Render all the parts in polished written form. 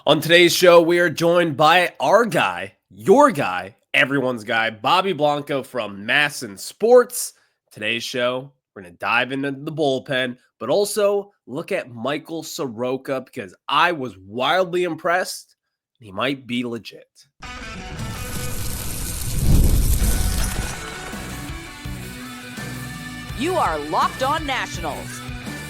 On today's show, we are joined by our guy, your guy, everyone's guy, Bobby Blanco from MASN Sports. Today's show, we're going to dive into the bullpen, but also look at Michael Soroka because I was wildly impressed. He might be legit. You are Locked On Nationals,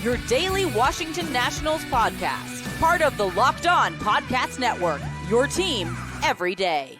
your daily Washington Nationals podcast. Part of the Locked On Podcast Network, your team every day.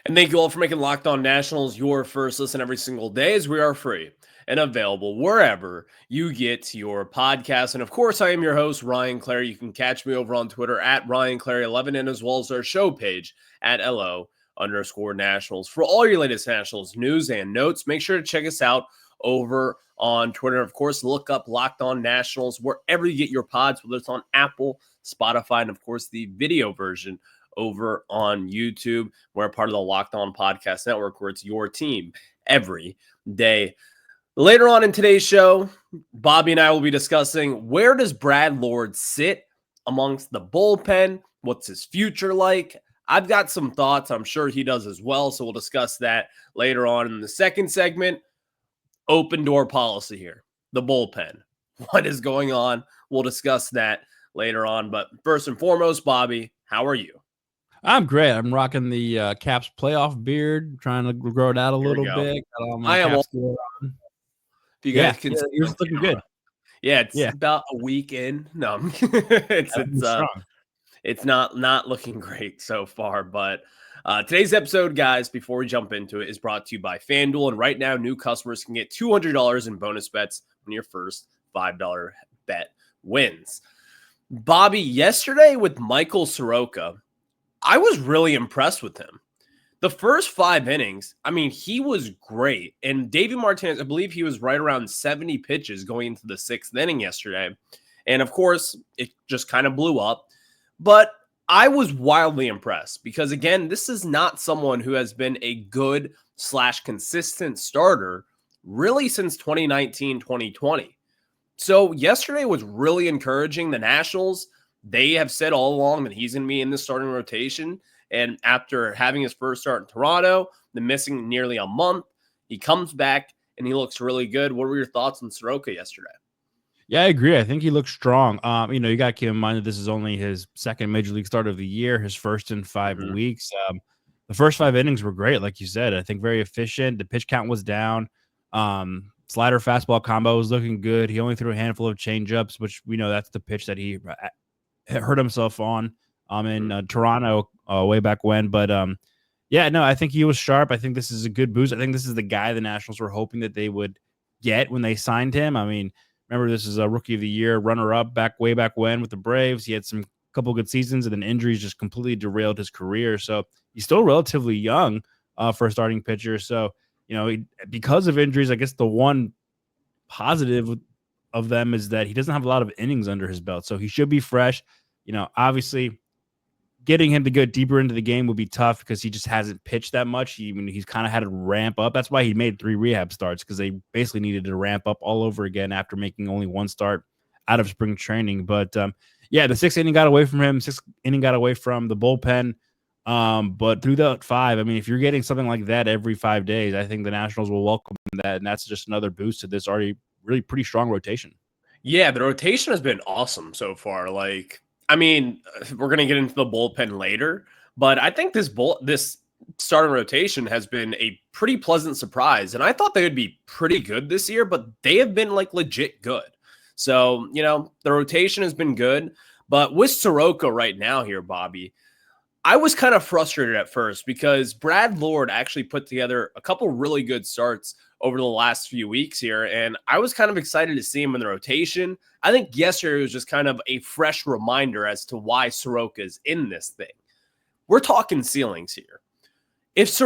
And thank you all for making Locked On Nationals your first listen every single day, as we are free and available wherever you get your podcasts. And of course, I am your host, Ryan Clary. You can catch me over on Twitter at RyanClary11 and as well as our show page at LO_Nationals. For all your latest Nationals news and notes, make sure to check us out over on Twitter. Of course, look up Locked On Nationals wherever you get your pods, whether it's on Apple, Spotify, and of course the video version over on YouTube. We're a part of the Locked On Podcast Network, where it's your team every day. Later on in today's show, Bobby and I will be discussing where does Brad Lord sit amongst the bullpen? What's his future like? I've got some thoughts. I'm sure he does as well. So we'll discuss that later on in the second segment. Open door policy here, the bullpen. What is going on? We'll discuss that later on. But first and foremost, Bobby, how are you? I'm great. I'm rocking the Caps playoff beard, trying to grow it out a little bit. Got all my I am. Caps gear on. If you guys can, you're looking good. Yeah, it's about a week in. No, it's not looking great so far. But today's episode, guys, before we jump into it, is brought to you by FanDuel. And right now, new customers can get $200 in bonus bets when your first $5 bet wins. Bobby, yesterday with Michael Soroka, I was really impressed with him. The first 5 innings, I mean, he was great. And David Martinez, I believe he was right around 70 pitches going into the 6th inning yesterday. And of course, it just kind of blew up. But I was wildly impressed because, again, this is not someone who has been a good/consistent starter really since 2019, 2020. So yesterday was really encouraging. The Nationals, they have said all along that he's going to be in the starting rotation. And after having his first start in Toronto, then missing nearly a month, he comes back and he looks really good. What were your thoughts on Soroka yesterday? Yeah, I agree. I think he looks strong. You got to keep in mind that this is only his second major league start of the year, his first in 5 weeks. The first 5 innings were great, like you said. I think very efficient. The pitch count was down. Slider fastball combo was looking good. He only threw a handful of changeups, which we know that's the pitch that he hurt himself on in Toronto way back when. But I think he was sharp. I think this is a good boost. I think this is the guy the Nationals were hoping that they would get when they signed him. I mean, remember, this is a Rookie of the Year runner-up way back when with the Braves. He had some couple good seasons, and then injuries just completely derailed his career. So he's still relatively young for a starting pitcher. So, because of injuries, I guess the one positive of them is that he doesn't have a lot of innings under his belt. So he should be fresh. Obviously, getting him to go deeper into the game would be tough because he just hasn't pitched that much. He's kind of had to ramp up. That's why he made 3 rehab starts, because they basically needed to ramp up all over again after making only 1 start out of spring training. But the 6th inning got away from him. 6th inning got away from the bullpen. But through that 5, I mean, if you're getting something like that every 5 days, I think the Nationals will welcome that. And that's just another boost to this already really pretty strong rotation. Yeah, the rotation has been awesome so far. I mean, we're going to get into the bullpen later, but I think this starting rotation has been a pretty pleasant surprise. And I thought they would be pretty good this year, but they have been legit good. So, the rotation has been good. But with Soroka right now here, Bobby, I was kind of frustrated at first because Brad Lord actually put together a couple really good starts over the last few weeks here, and I was kind of excited to see him in the rotation. I think yesterday was just kind of a fresh reminder as to why Soroka is in this thing. We're talking ceilings here. If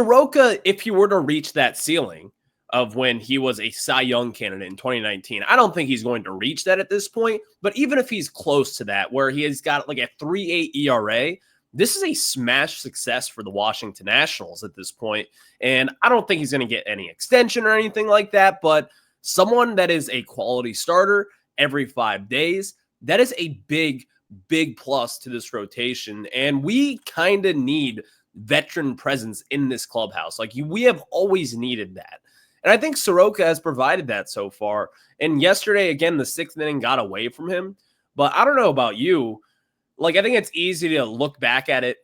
he were to reach that ceiling of when he was a Cy Young candidate in 2019, I don't think he's going to reach that at this point, but even if he's close to that, where he has got a 3.8 ERA, this is a smash success for the Washington Nationals at this point. And I don't think he's going to get any extension or anything like that, but someone that is a quality starter every 5 days, that is a big big plus to this rotation. And we kind of need veteran presence in this clubhouse. Like we have always needed that. And I think Soroka has provided that so far. And yesterday, again, the 6th inning got away from him. But I don't know about you. Like, I think it's easy to look back at it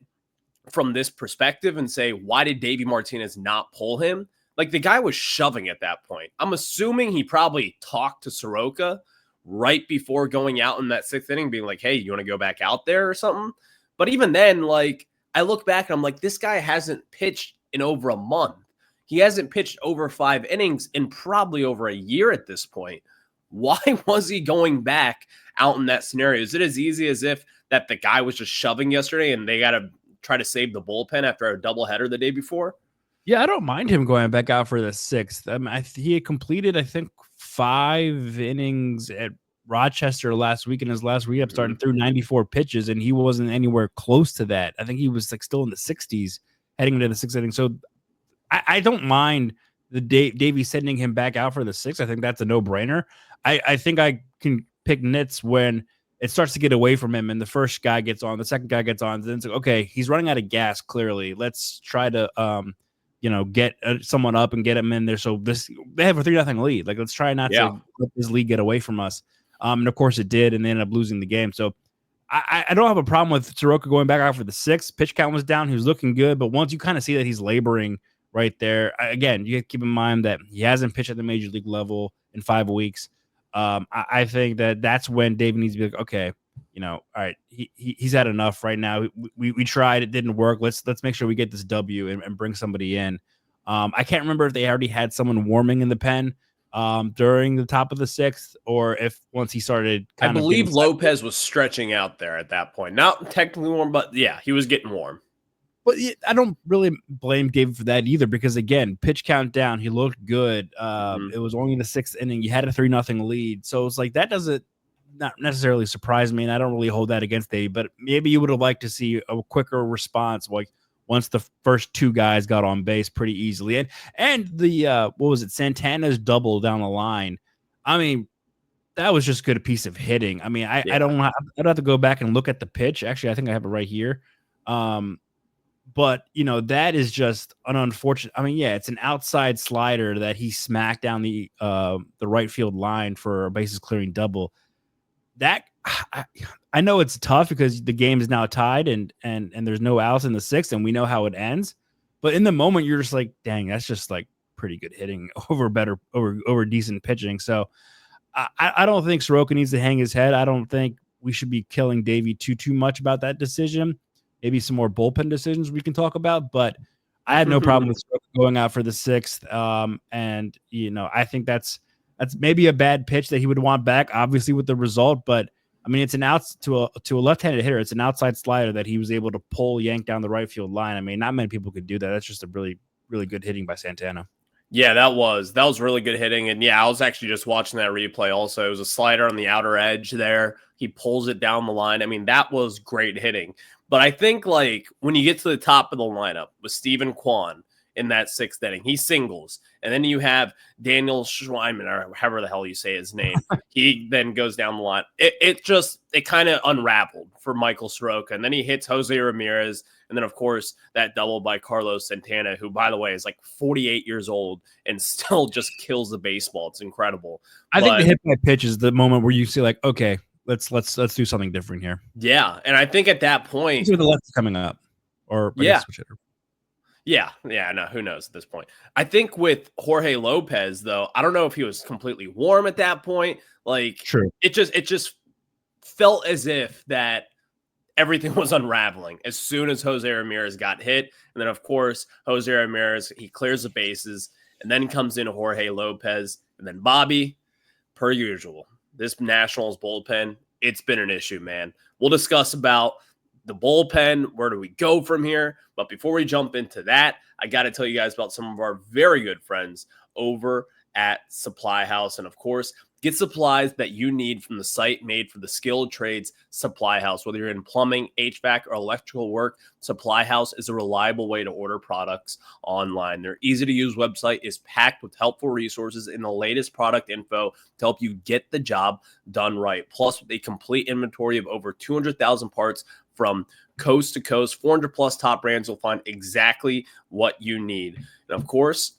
from this perspective and say, why did Davey Martinez not pull him? Like, the guy was shoving at that point. I'm assuming he probably talked to Soroka right before going out in that 6th inning, being like, hey, you want to go back out there or something? But even then, like, I look back and I'm like, this guy hasn't pitched in over a month. He hasn't pitched over 5 innings in probably over a year at this point. Why was he going back out in that scenario? Is it as easy as if that the guy was just shoving yesterday and they got to try to save the bullpen after a doubleheader the day before? Yeah, I don't mind him going back out for the 6th. I mean, he had completed, I think, 5 innings at Rochester last week in his last re-up, starting through 94 pitches, and he wasn't anywhere close to that. I think he was like still in the 60s heading into the 6th inning. So I don't mind the Davey sending him back out for the 6th. I think that's a no-brainer. I think I can pick nits when it starts to get away from him and the first guy gets on, the second guy gets on. Then it's like, okay, he's running out of gas, clearly. Let's try to get someone up and get him in there. So they have a 3-0 lead. Like, let's try not to let this lead get away from us. And of course it did, and they ended up losing the game. So I don't have a problem with Soroka going back out for the 6th. Pitch count was down. He was looking good. But once you kind of see that he's laboring right there, again, you have to keep in mind that he hasn't pitched at the major league level in 5 weeks. I think that's when David needs to be like, okay, all right, he's had enough right now. We tried, it didn't work. Let's make sure we get this W and bring somebody in. I can't remember if they already had someone warming in the pen during the top of the 6th, or if once he started I believe Lopez was stretching out there at that point. Not technically warm, but yeah, he was getting warm. But I don't really blame David for that either, because again, pitch count down, he looked good. It was only the 6th inning. You had a 3-0 lead. So it's like, that doesn't not necessarily surprise me, and I don't really hold that against David, but maybe you would have liked to see a quicker response, like once the first 2 guys got on base pretty easily. And the what was it, Santana's double down the line. I mean, that was just good, a piece of hitting. I mean, I don't have to go back and look at the pitch. Actually, I think I have it right here. But that is just an unfortunate. I mean, yeah, it's an outside slider that he smacked down the right field line for a bases clearing double. That I know it's tough because the game is now tied and there's no outs in the 6th, and we know how it ends. But in the moment, you're just like, dang, that's just like pretty good hitting over decent pitching. So I don't think Soroka needs to hang his head. I don't think we should be killing Davey too much about that decision. Maybe some more bullpen decisions we can talk about, but I had no problem with Soroka going out for the 6th. And I think that's maybe a bad pitch that he would want back, obviously, with the result. But I mean, it's an outs to a left-handed hitter. It's an outside slider that he was able to yank down the right field line. I mean, not many people could do that. That's just a really, really good hitting by Santana. Yeah, that was really good hitting. And yeah, I was actually just watching that replay also. It was a slider on the outer edge there. He pulls it down the line. I mean, that was great hitting. But I think, like, when you get to the top of the lineup with Steven Kwan in that 6th inning, he singles. And then you have Daniel Schweinman, or however the hell you say his name. He then goes down the line. It kind of unraveled for Michael Soroka. And then he hits Jose Ramirez. And then, of course, that double by Carlos Santana, who, by the way, is like 48 years old and still just kills the baseball. It's incredible. I think the hit by pitch is the moment where you see, like, okay, let's do something different here. Yeah, and I think at that point, the left coming up, or yeah, no, who knows at this point. I think with Jorge Lopez, though, I don't know if he was completely warm at that point. Like, true, it just felt as if that everything was unraveling as soon as Jose Ramirez got hit, and then of course Jose Ramirez, he clears the bases, and then comes in Jorge Lopez, and then Bobby, per usual. This Nationals bullpen, it's been an issue, man. We'll discuss about the bullpen. Where do we go from here? But before we jump into that, I got to tell you guys about some of our very good friends over at Supply House. And of course, get supplies that you need from the site made for the skilled trades, Supply House. Whether you're in plumbing, HVAC, or electrical work, Supply House is a reliable way to order products online. Their easy-to-use website is packed with helpful resources and the latest product info to help you get the job done right. Plus, with a complete inventory of over 200,000 parts from coast to coast, 400-plus top brands, will find exactly what you need. And of course,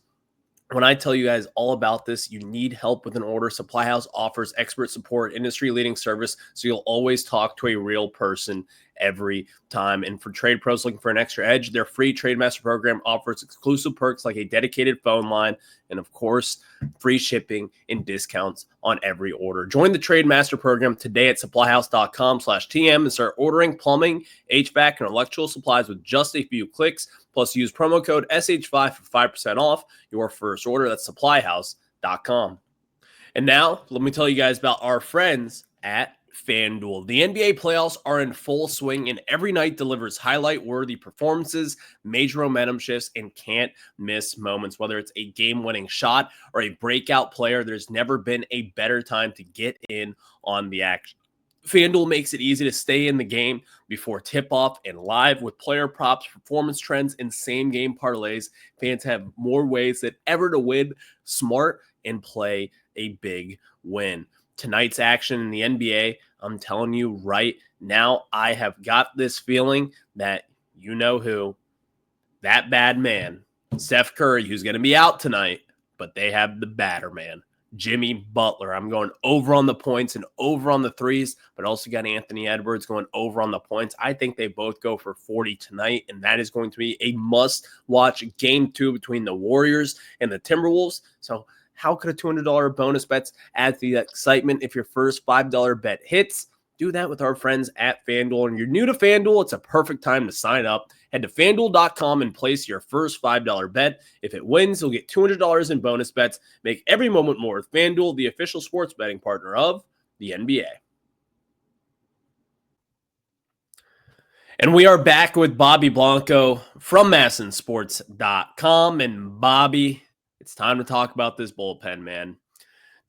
when I tell you guys all about this, you need help with an order, Supply House offers expert support, industry-leading service, so you'll always talk to a real person every time. And for trade pros looking for an extra edge, their free Trade Master program offers exclusive perks like a dedicated phone line and, of course, free shipping and discounts on every order. Join the Trade Master program today at supplyhouse.com/TM and start ordering plumbing, HVAC, and electrical supplies with just a few clicks. Plus, use promo code SH5 for 5% off your first order. That's supplyhouse.com. And now, let me tell you guys about our friends at FanDuel. The NBA playoffs are in full swing, and every night delivers highlight-worthy performances, major momentum shifts, and can't-miss moments. Whether it's a game-winning shot or a breakout player, there's never been a better time to get in on the action. FanDuel makes it easy to stay in the game before tip-off and live with player props, performance trends, and same-game parlays. Fans have more ways than ever to win smart and play a big win. Tonight's action in the NBA, I'm telling you right now, I have got this feeling that you know who, that bad man, Steph Curry, who's going to be out tonight, but they have the batter man, Jimmy Butler. I'm going over on the points and over on the threes, but also got Anthony Edwards going over on the points. I think they both go for 40 tonight, and that is going to be a must-watch game 2 between the Warriors and the Timberwolves. So how could a $200 bonus bets add to the excitement if your first $5 bet hits? Do that with our friends at FanDuel. And you're new to FanDuel, it's a perfect time to sign up. Head to FanDuel.com and place your first $5 bet. If it wins, you'll get $200 in bonus bets. Make every moment more with FanDuel, the official sports betting partner of the NBA. And we are back with Bobby Blanco from MASNsports.com. And Bobby, it's time to talk about this bullpen, man.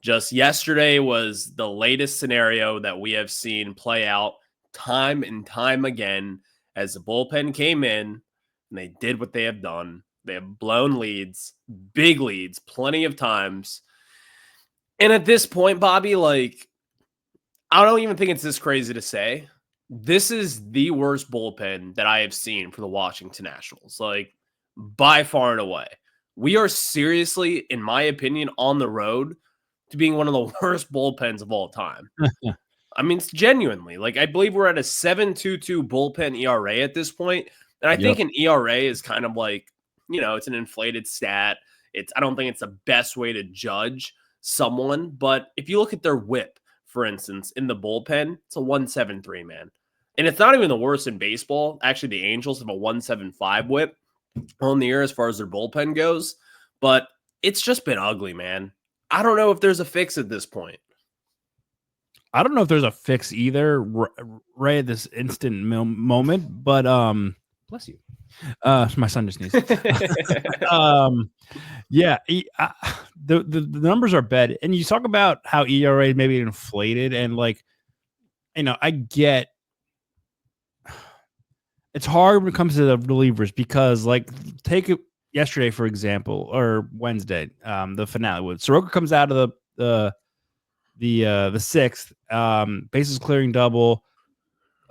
Just yesterday was the latest scenario that we have seen play out time and time again as the bullpen came in and they did what they have done. They have blown leads, big leads, plenty of times. And at this point, Bobby, like, I don't even think it's this crazy to say, this is the worst bullpen that I have seen for the Washington Nationals, like, by far and away. We are seriously, in my opinion, on the road to being one of the worst bullpens of all time. I mean, it's genuinely, like, I believe we're at a 7.22 bullpen ERA at this point. And I think an ERA is kind of like, you know, it's an inflated stat. I don't think it's the best way to judge someone. But if you look at their whip, for instance, in the bullpen, it's a 1.73, man. And it's not even the worst in baseball. Actually, the Angels have a 1.75 whip on the year as far as their bullpen goes, but it's just been ugly, man. I don't know if there's a fix at this point. I don't know if there's a fix either right at this instant moment, but bless you. My son just sneezed. Yeah, the numbers are bad, and you talk about how ERA maybe inflated, and like, you know, I get it's hard when it comes to the relievers because, like, take it yesterday, for example, or Wednesday, the finale with Soroka comes out of the sixth, bases clearing double.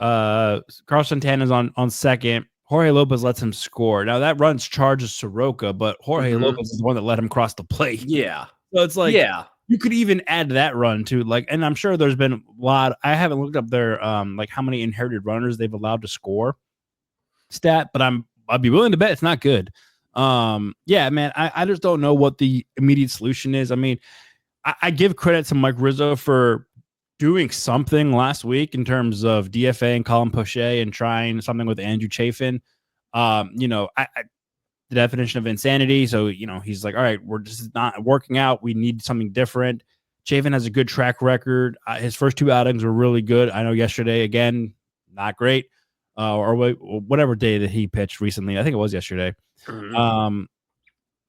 Carlos Santana's on second. Jorge Lopez lets him score. Now that run charges Soroka, but Jorge Lopez is the one that let him cross the plate. Yeah. So it's like, you could even add that run to, like, and I'm sure there's been a lot. I haven't looked up their like how many inherited runners they've allowed to score stat, but I'd be willing to bet it's not good. Yeah, man, I just don't know what the immediate solution is. I mean, I give credit to Mike Rizzo for doing something last week in terms of DFA and Colin Poche and trying something with Andrew Chafin. You know, the definition of insanity. So, you know, he's like, all right, we're just not working out. We need something different. Chafin has a good track record. His first 2 outings were really good. I know yesterday, again, not great. Or whatever day that he pitched recently. I think it was yesterday. Now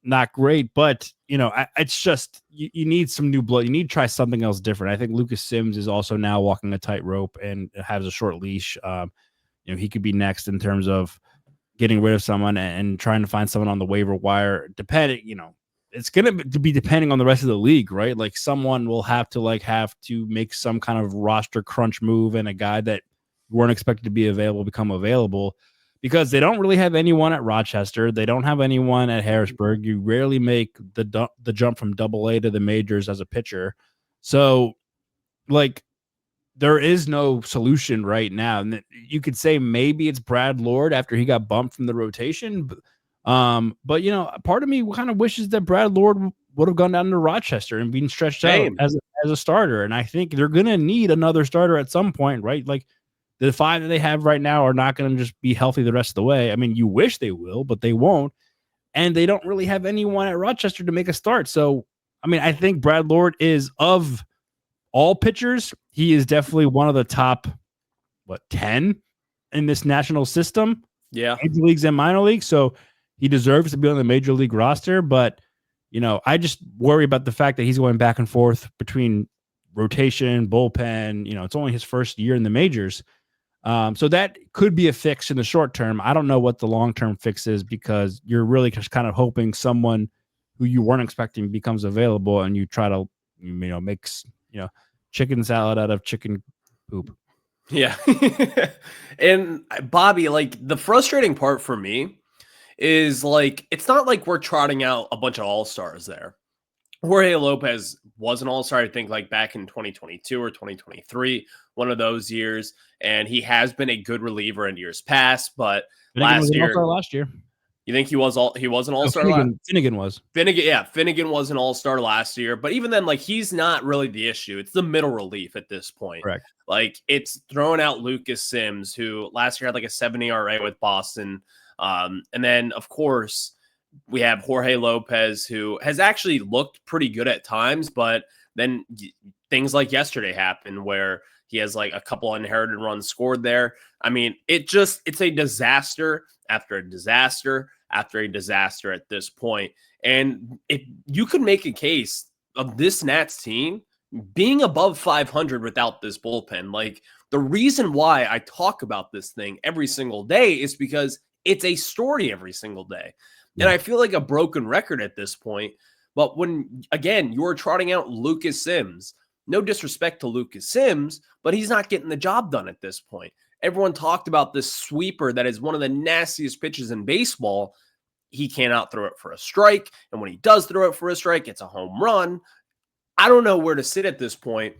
not great, but it's just you need some new blood. You need to try something else different. I think Lucas Sims is also now walking a tightrope and has a short leash. He could be next in terms of getting rid of someone and trying to find someone on the waiver wire. It's going to be depending on the rest of the league, right? Like someone will have to make some kind of roster crunch move, and a guy that weren't expected to be available become available, because they don't really have anyone at Rochester. They don't have anyone at Harrisburg. You rarely make the jump from AA to the majors as a pitcher. So there is no solution right now. And you could say maybe it's Brad Lord after he got bumped from the rotation. But part of me kind of wishes that Brad Lord would have gone down to Rochester and been stretched out as a starter. And I think they're going to need another starter at some point, right? Like the 5 that they have right now are not going to just be healthy the rest of the way. I mean, you wish they will, but they won't. And they don't really have anyone at Rochester to make a start. So, I mean, I think Brad Lord is, of all pitchers, he is definitely one of the top, 10 in this national system. Yeah. Major leagues and minor leagues. So he deserves to be on the major league roster. But, I just worry about the fact that he's going back and forth between rotation, bullpen. It's only his first year in the majors. So that could be a fix in the short term. I don't know what the long-term fix is, because you're really just kind of hoping someone who you weren't expecting becomes available, and you try to, make, chicken salad out of chicken poop. Yeah. And Bobby, the frustrating part for me is it's not like we're trotting out a bunch of all-stars there. Jorge Lopez was an all-star, I think, back in 2022 or 2023, one of those years. And he has been a good reliever in years past, but last year. You think he was an all-star? Finnegan was. Finnegan was an all-star last year, but even then, he's not really the issue. It's the middle relief at this point. Correct. It's throwing out Lucas Sims, who last year had a 7 ERA with Boston. And then, of course, we have Jorge Lopez, who has actually looked pretty good at times, but then things like yesterday happened where he has a couple inherited runs scored there. I mean, it's a disaster after a disaster after a disaster at this point. And if you could make a case of this Nats team being above 500 without this bullpen, the reason why I talk about this thing every single day is because it's a story every single day. And I feel like a broken record at this point. But when, again, you're trotting out Lucas Sims, no disrespect to Lucas Sims, but he's not getting the job done at this point. Everyone talked about this sweeper that is one of the nastiest pitches in baseball. He cannot throw it for a strike. And when he does throw it for a strike, it's a home run. I don't know where to sit at this point.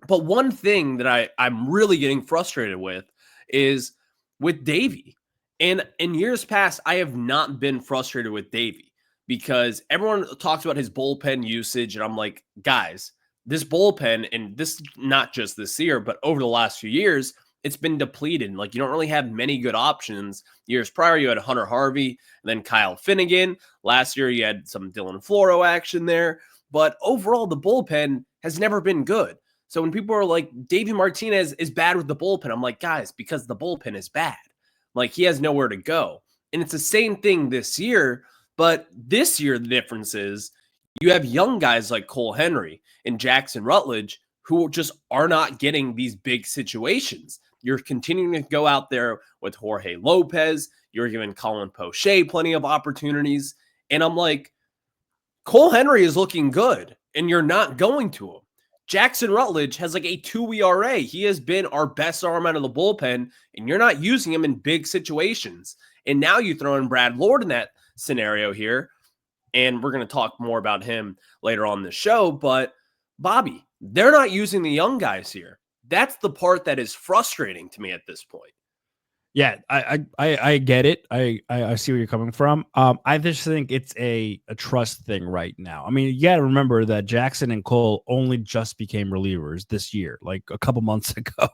But one thing that I'm really getting frustrated with is with Davey. And in years past, I have not been frustrated with Davey, because everyone talks about his bullpen usage. And I'm like, guys, this bullpen, and this not just this year, but over the last few years, it's been depleted. You don't really have many good options. Years prior, you had Hunter Harvey and then Kyle Finnegan. Last year, you had some Dylan Floro action there. But overall, the bullpen has never been good. So when people are like, Davey Martinez is bad with the bullpen, I'm like, guys, because the bullpen is bad. He has nowhere to go. And it's the same thing this year. But this year, the difference is you have young guys like Cole Henry and Jackson Rutledge who just are not getting these big situations. You're continuing to go out there with Jorge Lopez. You're giving Colin Poche plenty of opportunities. And I'm like, Cole Henry is looking good, and you're not going to him. Jackson Rutledge has a 2 ERA. He has been our best arm out of the bullpen, and you're not using him in big situations. And now you throw in Brad Lord in that scenario here, and we're going to talk more about him later on the show. But Bobby, they're not using the young guys here. That's the part that is frustrating to me at this point. Yeah, I get it. I see where you're coming from. I just think it's a trust thing right now. I mean, you got to remember that Jackson and Cole only just became relievers this year, a couple months ago.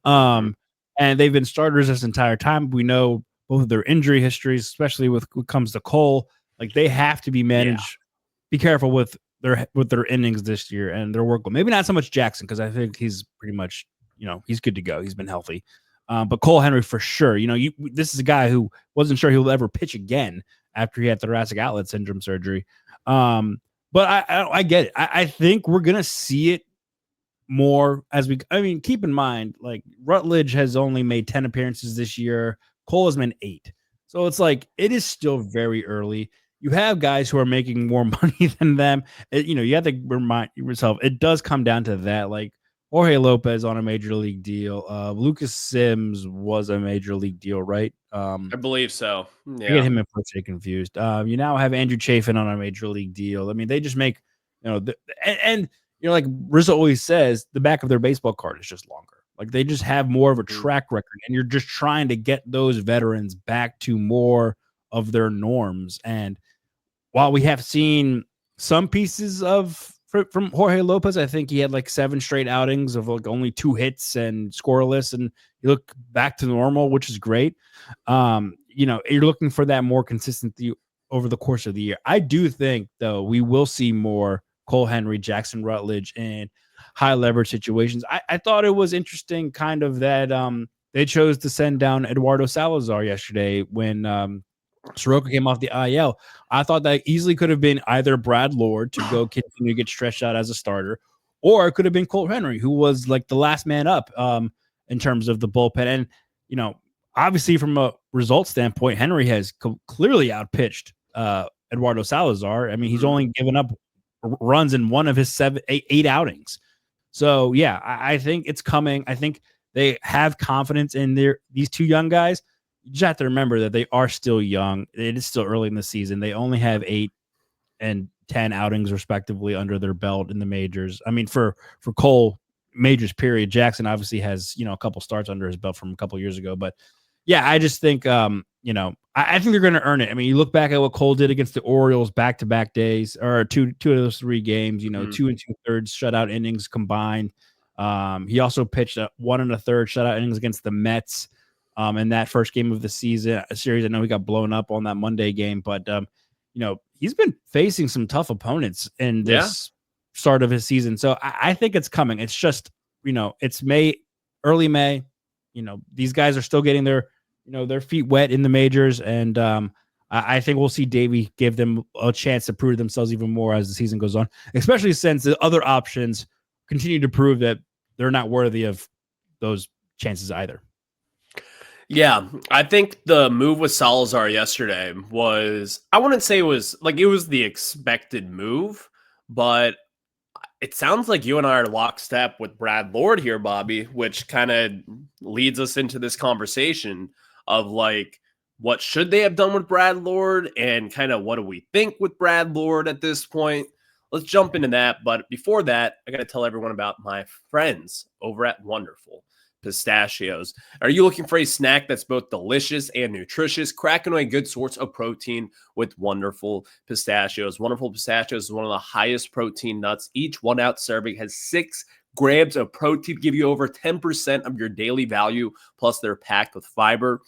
And they've been starters this entire time. We know both of their injury histories, especially with what comes to Cole. They have to be managed. Yeah. Be careful with their innings this year and their workload. Maybe not so much Jackson, because I think he's pretty much, he's good to go. He's been healthy. But Cole Henry for sure. This is a guy who wasn't sure he will ever pitch again after he had thoracic outlet syndrome surgery. But I get it. I think we're gonna see it more keep in mind, like, Rutledge has only made 10 appearances this year. Cole has been 8. So it's like, it is still very early. You have guys who are making more money than them. You have to remind yourself, it does come down to that. Like, Jorge Lopez on a major league deal. Lucas Sims was a major league deal, right? I believe so. I get him and Poche confused. You now have Andrew Chafin on a major league deal. I mean, they just make, and like Rizzo always says, the back of their baseball card is just longer. Like, they just have more of a track record, and you're just trying to get those veterans back to more of their norms. And while we have seen some pieces from Jorge Lopez, I think he had like 7 straight outings of like only 2 hits and scoreless, and you look back to normal, which is great. You're looking for that more consistency over the course of the year. I do think, though, we will see more Cole Henry, Jackson Rutledge in high leverage situations. I thought it was interesting kind of that they chose to send down Eduardo Salazar yesterday when Soroka came off the IL. I thought that easily could have been either Brad Lord to go continue to get stretched out as a starter, or it could have been Cole Henry, who was like the last man up in terms of the bullpen. And, obviously from a result standpoint, Henry has clearly outpitched Eduardo Salazar. I mean, he's only given up runs in one of his 8 outings. So, yeah, I think it's coming. I think they have confidence in these 2 young guys. You just have to remember that they are still young. It is still early in the season. They only have 8 and 10 outings respectively under their belt in the majors. I mean, for Cole, majors period. Jackson obviously has, a couple starts under his belt from a couple years ago. But yeah, I just think, I think they're going to earn it. I mean, you look back at what Cole did against the Orioles back-to-back days, or two of those 3 games, 2 2/3 shutout innings combined. He also pitched 1 1/3 shutout innings against the Mets in that first game of the season series. I know he got blown up on that Monday game, but he's been facing some tough opponents in this start of his season. So I think it's coming. It's just, it's early May. These guys are still getting their feet wet in the majors. And I think we'll see Davey give them a chance to prove themselves even more as the season goes on, especially since the other options continue to prove that they're not worthy of those chances either. Yeah, I think the move with Salazar yesterday was, I wouldn't say it was the expected move, but it sounds like you and I are lockstep with Brad Lord here, Bobby, which kind of leads us into this conversation of like, what should they have done with Brad Lord and kind of what do we think with Brad Lord at this point? Let's jump into that. But before that, I got to tell everyone about my friends over at Wonderful Pistachios. Are you looking for a snack that's both delicious and nutritious? Cracking away good sorts of protein with Wonderful Pistachios. Wonderful Pistachios is one of the highest protein nuts. Each 1 ounce serving has 6 grams of protein to give you over 10% of your daily value. Plus, they're packed with fiber,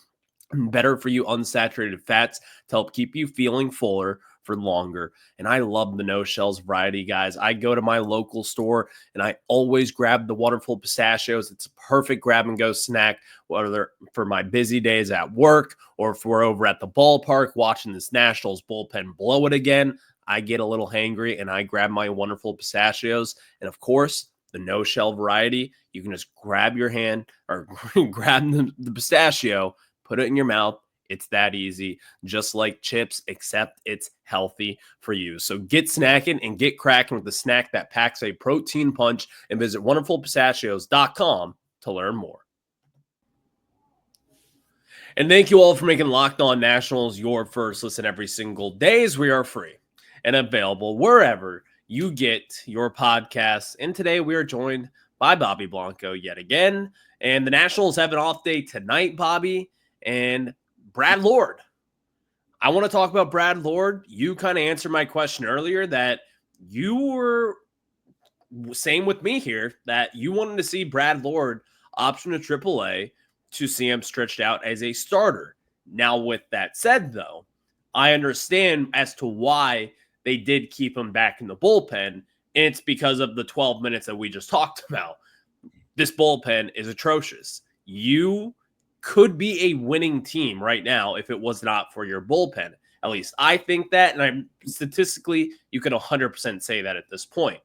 better for you unsaturated fats to help keep you feeling fuller for longer. And I love the no shells variety, guys. I go to my local store and I always grab the Wonderful Pistachios. It's a perfect grab and go snack, whether for my busy days at work or if we're over at the ballpark watching this Nationals bullpen blow it again. I get a little hangry and I grab my Wonderful Pistachios. And of course, the no shell variety, you can just grab your hand or grab the pistachio, put it in your mouth. It's that easy, just like chips, except it's healthy for you. So get snacking and get cracking with the snack that packs a protein punch, and visit wonderfulpistachios.com to learn more. And thank you all for making Locked On Nationals your first listen every single day, as we are free and available wherever you get your podcasts. And today we are joined by Bobby Blanco yet again. And the Nationals have an off day tonight, Bobby, and Brad Lord. I want to talk about Brad Lord. You kind of answered my question earlier that you were same with me here, that you wanted to see Brad Lord option to AAA to see him stretched out as a starter. Now, with that said, though, I understand as to why they did keep him back in the bullpen, and it's because of the 12 minutes that we just talked about. This bullpen is atrocious. You could be a winning team right now if it was not for your bullpen. At least I think that, and I'm statistically, you can 100% say that at this point.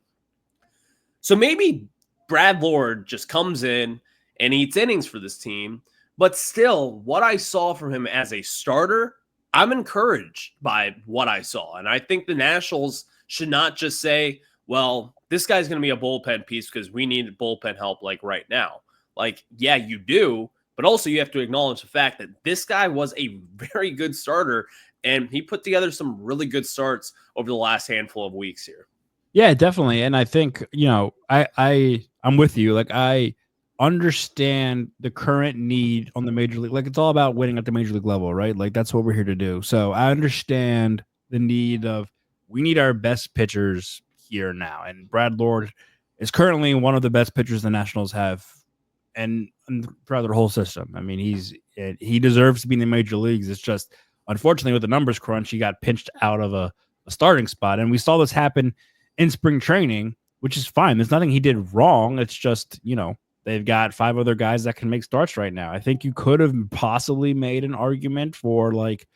So maybe Brad Lord just comes in and eats innings for this team, but still, what I saw from him as a starter, I'm encouraged by what I saw. And I think the Nationals should not just say, well, this guy's going to be a bullpen piece because we need bullpen help like right now. Like, yeah, you do, but also you have to acknowledge the fact that this guy was a very good starter and he put together some really good starts over the last handful of weeks here. Yeah, definitely. And I think, I'm with you. Like, I understand the current need on the major league. Like, it's all about winning at the major league level, right? Like, that's what we're here to do. So I understand the need of, we need our best pitchers here now. And Brad Lord is currently one of the best pitchers the Nationals have and throughout their whole system. I mean, he deserves to be in the major leagues. It's just, unfortunately, with the numbers crunch, he got pinched out of a starting spot. And we saw this happen in spring training, which is fine. There's nothing he did wrong. It's just, they've got 5 other guys that can make starts right now. I think you could have possibly made an argument for like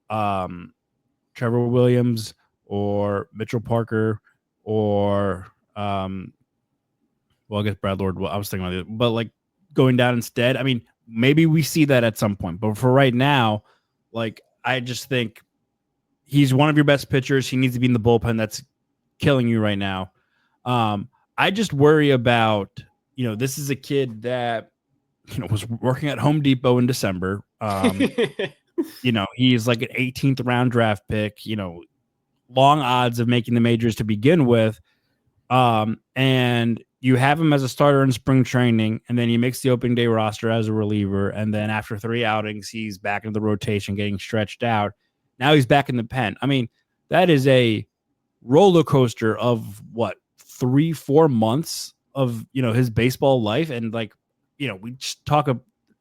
Trevor Williams or Mitchell Parker or I guess Brad Lord. Well, I was thinking about it, but like going down instead. I mean, maybe we see that at some point, but for right now, like, I just think he's one of your best pitchers. He needs to be in the bullpen. That's killing you right now. I just worry about, this is a kid that, was working at Home Depot in December. He's like an 18th round draft pick, long odds of making the majors to begin with. And you have him as a starter in spring training, and then he makes the opening day roster as a reliever. And then after 3 outings, he's back in the rotation, getting stretched out. Now he's back in the pen. I mean, that is a roller coaster of 3-4 months of, his baseball life. And like, we just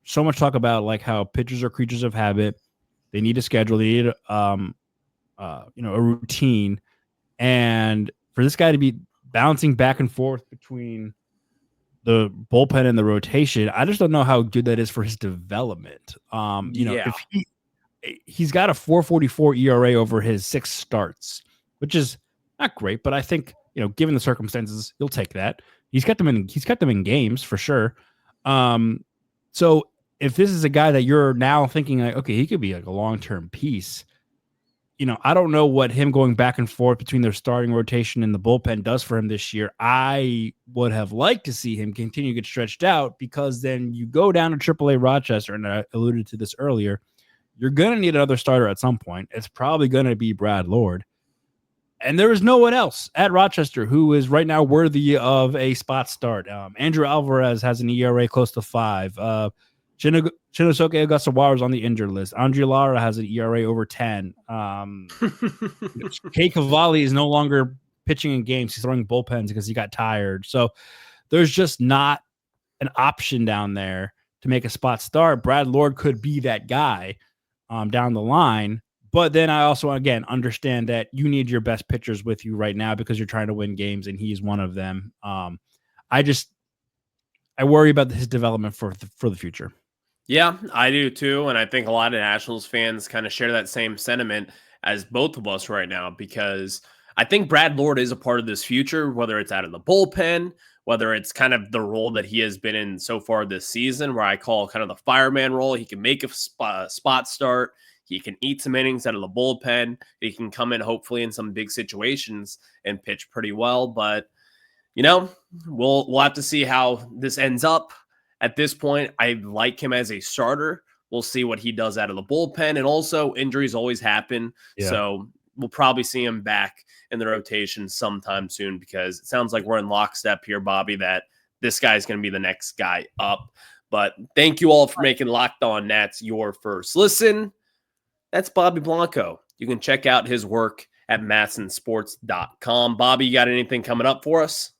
so much talk about like how pitchers are creatures of habit. They need a schedule. They need, a routine. And for this guy to be bouncing back and forth between the bullpen and the rotation, I just don't know how good that is for his development. If he's got a 4.44 ERA over his 6 starts, which is not great, but I think, given the circumstances, he'll take that. He's kept them in games for sure. So if this is a guy that you're now thinking like, okay, he could be like a long-term piece, I don't know what him going back and forth between their starting rotation and the bullpen does for him this year. I would have liked to see him continue to get stretched out, because then you go down to AAA Rochester, and I alluded to this earlier, you're going to need another starter at some point. It's probably going to be Brad Lord. And there is no one else at Rochester who is right now worthy of a spot start. Andrew Alvarez has an ERA close to 5. Shinosuke Ogasawara is on the injured list. Andre Lara has an ERA over 10. Kei Cavalli is no longer pitching in games. He's throwing bullpens because he got tired. So there's just not an option down there to make a spot start. Brad Lord could be that guy down the line. But then I also, again, understand that you need your best pitchers with you right now because you're trying to win games, and he's one of them. I worry about his development for the future. Yeah, I do too. And I think a lot of Nationals fans kind of share that same sentiment as both of us right now, because I think Brad Lord is a part of this future, whether it's out of the bullpen, whether it's kind of the role that he has been in so far this season, where I call kind of the fireman role. He can make a spot start. He can eat some innings out of the bullpen. He can come in hopefully in some big situations and pitch pretty well. But, we'll have to see how this ends up. At this point, I like him as a starter. We'll see what he does out of the bullpen. And also, injuries always happen. Yeah. So we'll probably see him back in the rotation sometime soon, because it sounds like we're in lockstep here, Bobby, that this guy's going to be the next guy up. But thank you all for making Locked On Nats your first listen. That's Bobby Blanco. You can check out his work at MASNsports.com. Bobby, you got anything coming up for us?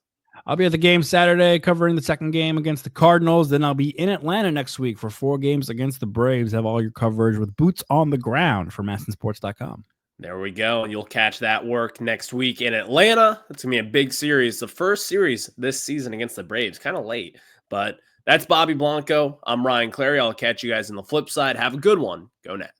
I'll be at the game Saturday covering the second game against the Cardinals. Then I'll be in Atlanta next week for 4 games against the Braves. Have all your coverage with boots on the ground for MASNsports.com. There we go. You'll catch that work next week in Atlanta. It's going to be a big series. The first series this season against the Braves. Kind of late, but that's Bobby Blanco. I'm Ryan Clary. I'll catch you guys on the flip side. Have a good one. Go Nats.